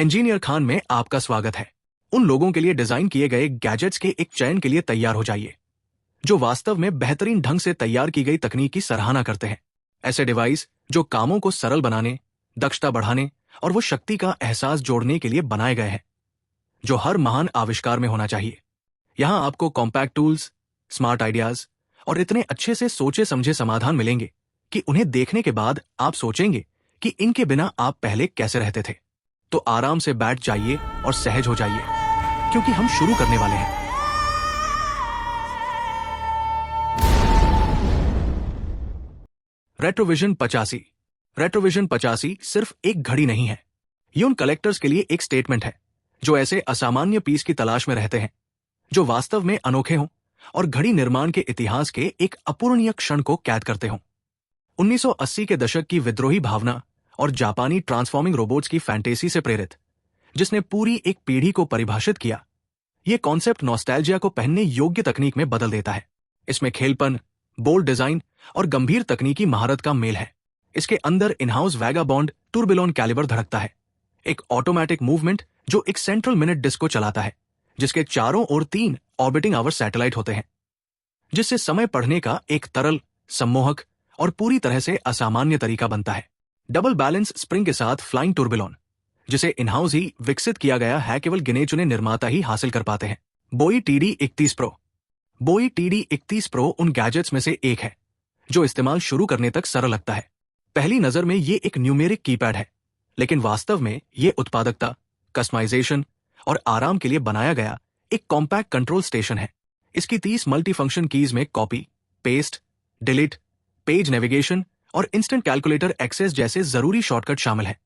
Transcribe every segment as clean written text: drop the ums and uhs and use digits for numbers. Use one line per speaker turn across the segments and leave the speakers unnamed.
Engineer Khan में आपका स्वागत है। उन लोगों के लिए डिजाइन किए गए गैजेट्स के एक चयन के लिए तैयार हो जाइए जो वास्तव में बेहतरीन ढंग से तैयार की गई तकनीक की सराहना करते हैं। ऐसे डिवाइस जो कामों को सरल बनाने, दक्षता बढ़ाने और वो शक्ति का एहसास जोड़ने के लिए बनाए गए हैं जो हर महान आविष्कार में होना चाहिए। यहां आपको कॉम्पैक्ट टूल्स, स्मार्ट आइडियाज और इतने अच्छे से सोचे समझे समाधान मिलेंगे कि उन्हें देखने के बाद आप सोचेंगे कि इनके बिना आप पहले कैसे रहते थे। तो आराम से बैठ जाइए और सहज हो जाइए क्योंकि हम शुरू करने वाले हैं। रेट्रोविजन 85। रेट्रोविजन 85 सिर्फ एक घड़ी नहीं है, ये उन कलेक्टर्स के लिए एक स्टेटमेंट है जो ऐसे असामान्य पीस की तलाश में रहते हैं जो वास्तव में अनोखे हों और घड़ी निर्माण के इतिहास के एक अपूरणीय क्षण को कैद करते हों। 1980 के दशक की विद्रोही भावना और जापानी ट्रांसफॉर्मिंग रोबोट्स की फैंटेसी से प्रेरित, जिसने पूरी एक पीढ़ी को परिभाषित किया, यह कॉन्सेप्ट नॉस्टैल्जिया को पहनने योग्य तकनीक में बदल देता है। इसमें खेलपन, बोल्ड डिजाइन और गंभीर तकनीकी महारत का मेल है। इसके अंदर इनहाउस वैगाबॉन्ड टूरबिलोन कैलिबर धड़कता है, एक ऑटोमेटिक मूवमेंट जो एक सेंट्रल मिनट डिस्क को चलाता है जिसके चारों ओर 3 ऑर्बिटिंग आवर सैटेलाइट होते हैं, जिससे समय पढ़ने का एक तरल, सम्मोहक और पूरी तरह से असामान्य तरीका बनता है। डबल बैलेंस स्प्रिंग के साथ फ्लाइंग टूरबिलोन, जिसे इनहाउस ही विकसित किया गया है, केवल गिने चुने निर्माता ही हासिल कर पाते हैं। बोई TD31 प्रो। बोई TD31 प्रो उन गैजेट्स में से एक है जो इस्तेमाल शुरू करने तक सरल लगता है। पहली नजर में ये एक न्यूमेरिक कीपैड है, लेकिन वास्तव में ये उत्पादकता, कस्टमाइजेशन और आराम के लिए बनाया गया एक कॉम्पैक्ट कंट्रोल स्टेशन है। इसकी 30 मल्टीफंक्शन कीज में copy, paste, delete, page navigation और इंस्टेंट कैलकुलेटर एक्सेस जैसे जरूरी शॉर्टकट शामिल हैं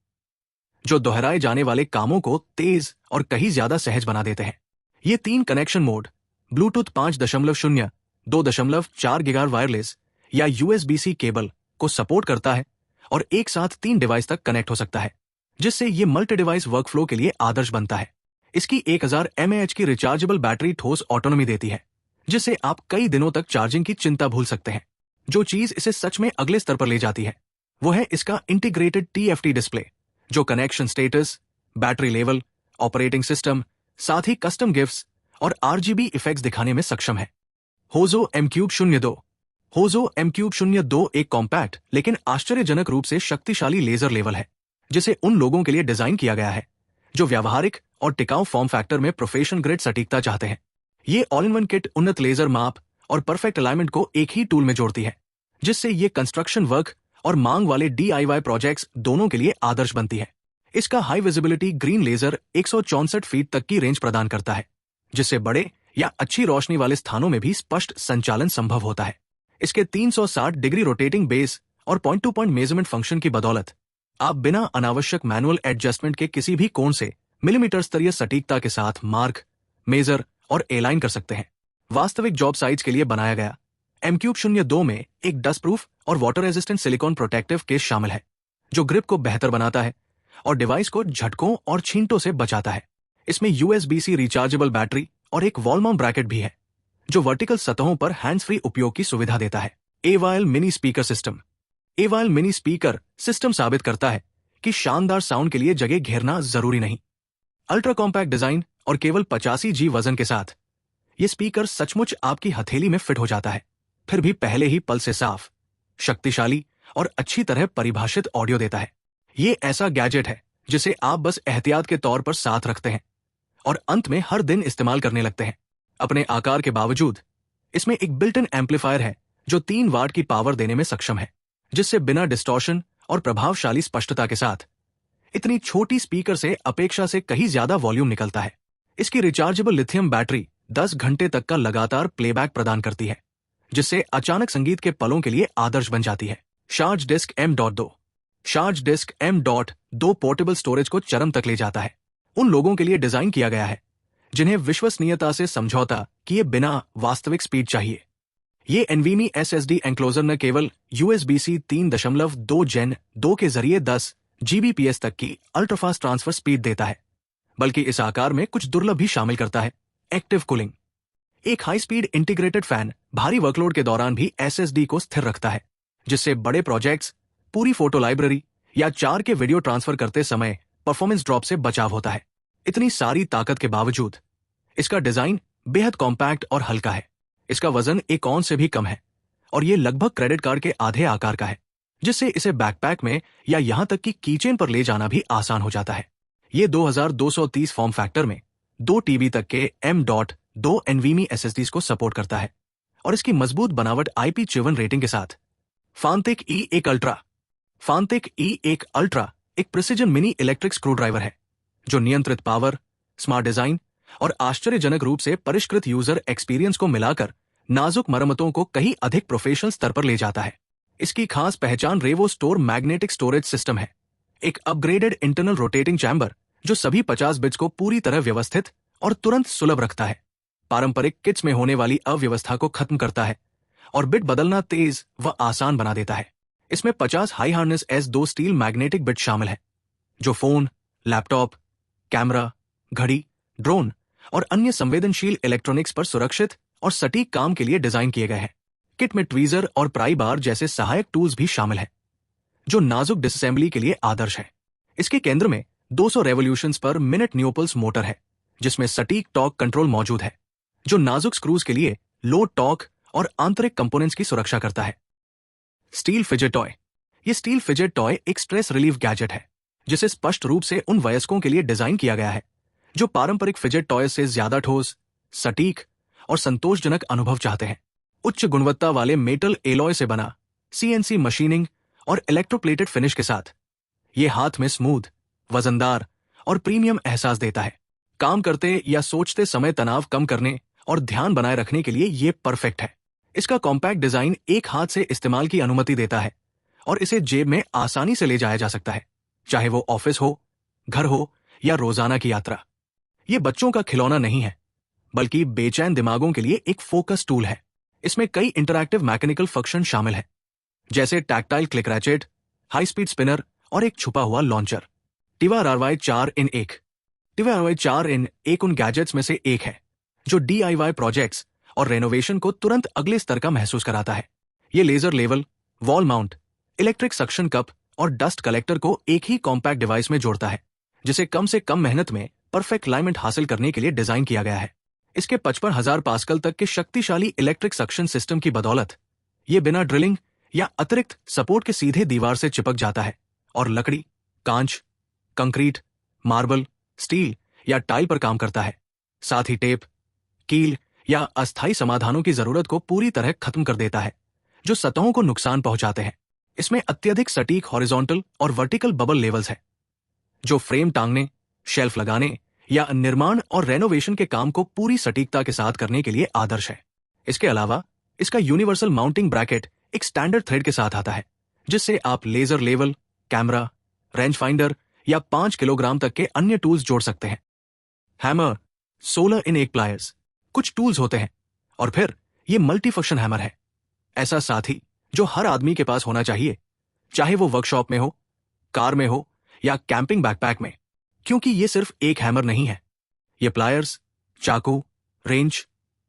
जो दोहराए जाने वाले कामों को तेज और कहीं ज्यादा सहज बना देते हैं। ये 3 connection mode, Bluetooth 5.0, 2.4 gigahertz wireless या USB-C केबल को सपोर्ट करता है और एक साथ 3 डिवाइस तक कनेक्ट हो सकता है, जिससे ये मल्टी डिवाइस वर्कफ्लो के लिए आदर्श बनता है। इसकी 1000 mAh की रिचार्जेबल बैटरी ठोस ऑटोनॉमी देती है, जिससे आप कई दिनों तक चार्जिंग की चिंता भूल सकते हैं। जो चीज इसे सच में अगले स्तर पर ले जाती है वो है इसका इंटीग्रेटेड TFT डिस्प्ले, जो connection status, battery level, operating system, साथ ही कस्टम गिफ्ट्स और RGB इफेक्ट्स दिखाने में सक्षम है। होजो M-Cube 02। होजो M-Cube 02 एक कॉम्पैक्ट लेकिन आश्चर्यजनक रूप से शक्तिशाली लेजर लेवल है, जिसे उन लोगों के लिए डिजाइन किया गया है जो व्यावहारिक और टिकाऊ फॉर्म फैक्टर में प्रोफेशनल ग्रेड सटीकता चाहते हैं। ये ऑल इन वन किट उन्नत लेजर माप और परफेक्ट अलाइनमेंट को एक ही टूल में जोड़ती है, जिससे ये कंस्ट्रक्शन वर्क और मांग वाले DIY प्रोजेक्ट्स दोनों के लिए आदर्श बनती है। इसका high visibility green laser 164 feet तक की रेंज प्रदान करता है, जिससे बड़े या अच्छी रोशनी वाले स्थानों में भी स्पष्ट संचालन संभव होता है। इसके 360 डिग्री रोटेटिंग बेस और point two point measurement function की बदौलत आप बिना अनावश्यक मैनुअल एडजस्टमेंट के किसी भी कोण से मिलीमीटर स्तरीय सटीकता के साथ मार्क, मेजर और एलाइन कर सकते हैं। वास्तविक जॉब साइट्स के लिए बनाया गया M-Cube 02 में एक डस्ट प्रूफ और water resistant silicon protective case शामिल है, जो ग्रिप को बेहतर बनाता है और डिवाइस को झटकों और छींटों से बचाता है। इसमें USB-C रिचार्जेबल बैटरी और एक वॉल माउंट ब्रैकेट भी है, जो वर्टिकल सतहों पर हैंड्स फ्री उपयोग की सुविधा देता है। AVAIL mini speaker system. AVAIL mini speaker system साबित करता है कि शानदार साउंड के लिए जगह घेरना जरूरी नहीं। अल्ट्रा कॉम्पैक्ट डिजाइन और केवल 85G वजन के साथ ये स्पीकर सचमुच आपकी हथेली में फिट हो जाता है, फिर भी पहले ही पल से साफ, शक्तिशाली और अच्छी तरह परिभाषित ऑडियो देता है। ये ऐसा गैजेट है जिसे आप बस एहतियात के तौर पर साथ रखते हैं और अंत में हर दिन इस्तेमाल करने लगते हैं। अपने आकार के बावजूद इसमें एक बिल्ट इन एम्पलीफायर है जो 3 वाट की पावर देने में सक्षम है, जिससे बिना डिस्टॉर्शन और प्रभावशाली स्पष्टता के साथ इतनी छोटी स्पीकर से अपेक्षा से कहीं ज्यादा वॉल्यूम निकलता है। इसकी रिचार्जेबल लिथियम बैटरी 10 घंटे तक का लगातार प्लेबैक प्रदान करती है, जिससे अचानक संगीत के पलों के लिए आदर्श बन जाती है। Charge disk M.2। Charge disk M.2 portable storage को चरम तक ले जाता है। उन लोगों के लिए डिजाइन किया गया है जिन्हें विश्वसनीयता से समझौता किए बिना वास्तविक स्पीड चाहिए। ये NVMe SSD एंक्लोजर न केवल USB-C 3.2 Gen 2 के जरिए 10 Gbps तक की अल्ट्राफास्ट ट्रांसफर स्पीड देता है, बल्कि इस आकार में कुछ दुर्लभ भी शामिल करता है। Active cooling. एक हाई स्पीड इंटीग्रेटेड फैन भारी वर्कलोड के दौरान भी SSD को स्थिर रखता है, जिससे बड़े प्रोजेक्ट्स, पूरी फोटो लाइब्रेरी या 4K वीडियो ट्रांसफर करते समय परफॉर्मेंस ड्रॉप से बचाव होता है। इतनी सारी ताकत के बावजूद इसका डिजाइन बेहद कॉम्पैक्ट और हल्का है। इसका वजन 1 औंस से भी कम है और ये लगभग क्रेडिट कार्ड के आधे आकार का है, जिससे इसे बैकपैक में या यहां तक कि कीचेन पर ले जाना भी आसान हो जाता है। ये 2230 फॉर्म फैक्टर में 2 TB तक के M.2 NVMe SSDs को सपोर्ट करता है और इसकी मजबूत बनावट IP7 रेटिंग के साथ फांटेक E1 अल्ट्रा एक precision mini electric screw driver है जो नियंत्रित पावर, स्मार्ट डिजाइन और आश्चर्यजनक रूप से परिष्कृत यूजर एक्सपीरियंस को मिलाकर नाजुक मरम्मतों को कहीं अधिक प्रोफेशनल स्तर पर ले जाता है। इसकी खास पहचान रेवो स्टोर मैग्नेटिक स्टोरेज सिस्टम है, एक अपग्रेडेड इंटरनल रोटेटिंग चैम्बर जो सभी 50 बिट्स को पूरी तरह व्यवस्थित और तुरंत सुलभ रखता है, पारंपरिक किट्स में होने वाली अव्यवस्था को खत्म करता है और बिट बदलना तेज व आसान बना देता है। इसमें 50 high harness S2 steel magnetic bit शामिल है जो फोन, लैपटॉप, कैमरा, घड़ी, ड्रोन और अन्य संवेदनशील इलेक्ट्रॉनिक्स पर सुरक्षित और सटीक काम के लिए डिजाइन किए गए हैं। किट में ट्वीजर और प्राई बार जैसे सहायक टूल्स भी शामिल हैं जो नाजुक डिसअसेंबली के लिए आदर्श है। इसके केंद्र में 200 रेवोल्यूशंस पर मिनट न्यूपल्स मोटर है जिसमें सटीक टॉर्क कंट्रोल मौजूद है जो नाजुक स्क्रूज के लिए लो टॉर्क और आंतरिक कंपोनेंट्स की सुरक्षा करता है। Steel fidget toy. ये स्टील फिजेट टॉय एक स्ट्रेस रिलीफ गैजेट है जिसे स्पष्ट रूप से उन वयस्कों के लिए डिजाइन किया गया है जो पारंपरिक फिजेट टॉय से ज्यादा ठोस, सटीक और संतोषजनक अनुभव चाहते हैं। उच्च गुणवत्ता वाले मेटल एलॉय से बना CNC मशीनिंग और इलेक्ट्रोप्लेटेड फिनिश के साथ ये हाथ में स्मूथ, वजनदार और प्रीमियम एहसास देता है। काम करते या सोचते समय तनाव कम करने और ध्यान बनाए रखने के लिए ये परफेक्ट है। इसका कॉम्पैक्ट डिजाइन एक हाथ से इस्तेमाल की अनुमति देता है और इसे जेब में आसानी से ले जाया जा सकता है, चाहे वो ऑफिस हो, घर हो या रोजाना की यात्रा। ये बच्चों का खिलौना नहीं है बल्कि बेचैन दिमागों के लिए एक फोकस टूल है। इसमें कई इंटरैक्टिव मैकेनिकल फंक्शन शामिल हैं, जैसे tactile click ratchet, high speed spinner और एक छुपा हुआ launcher. TivaRY 4 in 1। TivaRY 4 in 1 उन गैजेट्स में से एक है जो DIY प्रोजेक्ट्स और रेनोवेशन को तुरंत अगले स्तर का महसूस कराता है। ये laser level, wall mount, electric suction cup और डस्ट कलेक्टर को एक ही कॉम्पैक्ट डिवाइस में जोड़ता है, जिसे कम से कम मेहनत में परफेक्ट अलाइनमेंट हासिल करने के लिए डिजाइन किया गया है। इसके 55,000 पास्कल तक के शक्तिशाली इलेक्ट्रिक सक्शन सिस्टम की बदौलत ये बिना ड्रिलिंग या अतिरिक्त सपोर्ट के सीधे दीवार से चिपक जाता है और लकड़ी, कांच, कंक्रीट, मार्बल, स्टील या टाइल पर काम करता है। साथ ही टेप, कील या अस्थायी समाधानों की जरूरत को पूरी तरह खत्म कर देता है जो सतहों को नुकसान पहुंचाते हैं। इसमें अत्यधिक सटीक हॉरिजॉन्टल और वर्टिकल बबल लेवल्स है जो फ्रेम टांगने, शेल्फ लगाने या निर्माण और रेनोवेशन के काम को पूरी सटीकता के साथ करने के लिए आदर्श है। इसके अलावा इसका यूनिवर्सल माउंटिंग ब्रैकेट एक स्टैंडर्ड थ्रेड के साथ आता है जिससे आप laser level, camera, range finder या 5 किलोग्राम तक के अन्य टूल्स जोड़ सकते हैं। हैमर, 16 in 1 प्लायर्स, कुछ टूल्स होते हैं और फिर ये मल्टी फंक्शन हैमर है, ऐसा साथी जो हर आदमी के पास होना चाहिए, चाहे वो वर्कशॉप में हो, कार में हो या कैंपिंग बैकपैक में, क्योंकि ये सिर्फ एक हैमर नहीं है। ये प्लायर्स, चाकू, रेंच,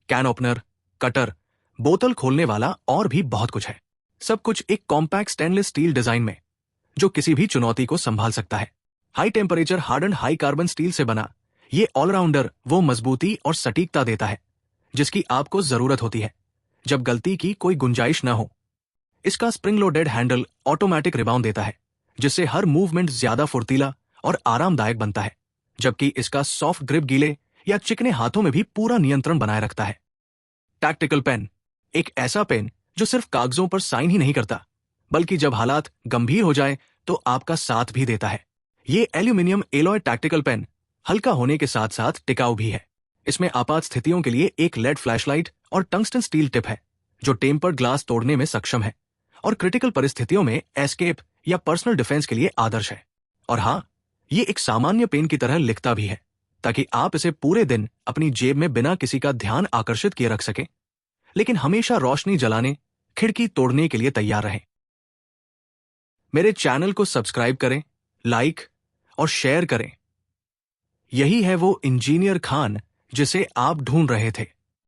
कैन ओपनर, कटर, बोतल खोलने वाला और भी बहुत कुछ है। सब कुछ एक कॉम्पैक्ट स्टेनलेस स्टील डिजाइन में जो किसी भी चुनौती को संभाल सकता है। High temperature hardened high carbon steel से बना ये ऑलराउंडर वो मजबूती और सटीकता देता है जिसकी आपको जरूरत होती है जब गलती की कोई गुंजाइश न हो। इसका spring loaded handle automatic rebound देता है जिससे हर मूवमेंट ज्यादा फुर्तीला और आरामदायक बनता है, जबकि इसका सॉफ्ट ग्रिप गीले या चिकने हाथों में भी पूरा नियंत्रण बनाए रखता है। टैक्टिकल पेन, एक ऐसा पेन जो सिर्फ कागजों पर साइन ही नहीं करता बल्कि जब हालात गंभीर हो जाए तो आपका साथ भी देता है। ये एल्यूमिनियम एलॉय टैक्टिकल पेन हल्का होने के साथ साथ टिकाऊ भी है। इसमें आपात स्थितियों के लिए एक लेड फ्लैशलाइट और टंगस्टन स्टील टिप है जो टेम्पर्ड ग्लास तोड़ने में सक्षम है और क्रिटिकल परिस्थितियों में एस्केप या पर्सनल डिफेंस के लिए आदर्श है। और हाँ, ये एक सामान्य पेन की तरह लिखता भी है ताकि आप इसे पूरे दिन अपनी जेब में बिना किसी का ध्यान आकर्षित किए रख सकें, लेकिन हमेशा रोशनी जलाने, खिड़की तोड़ने के लिए तैयार रहें। मेरे चैनल को सब्सक्राइब करें, लाइक और शेयर करें। यही है वो इंजीनियर खान जिसे आप ढूंढ रहे थे।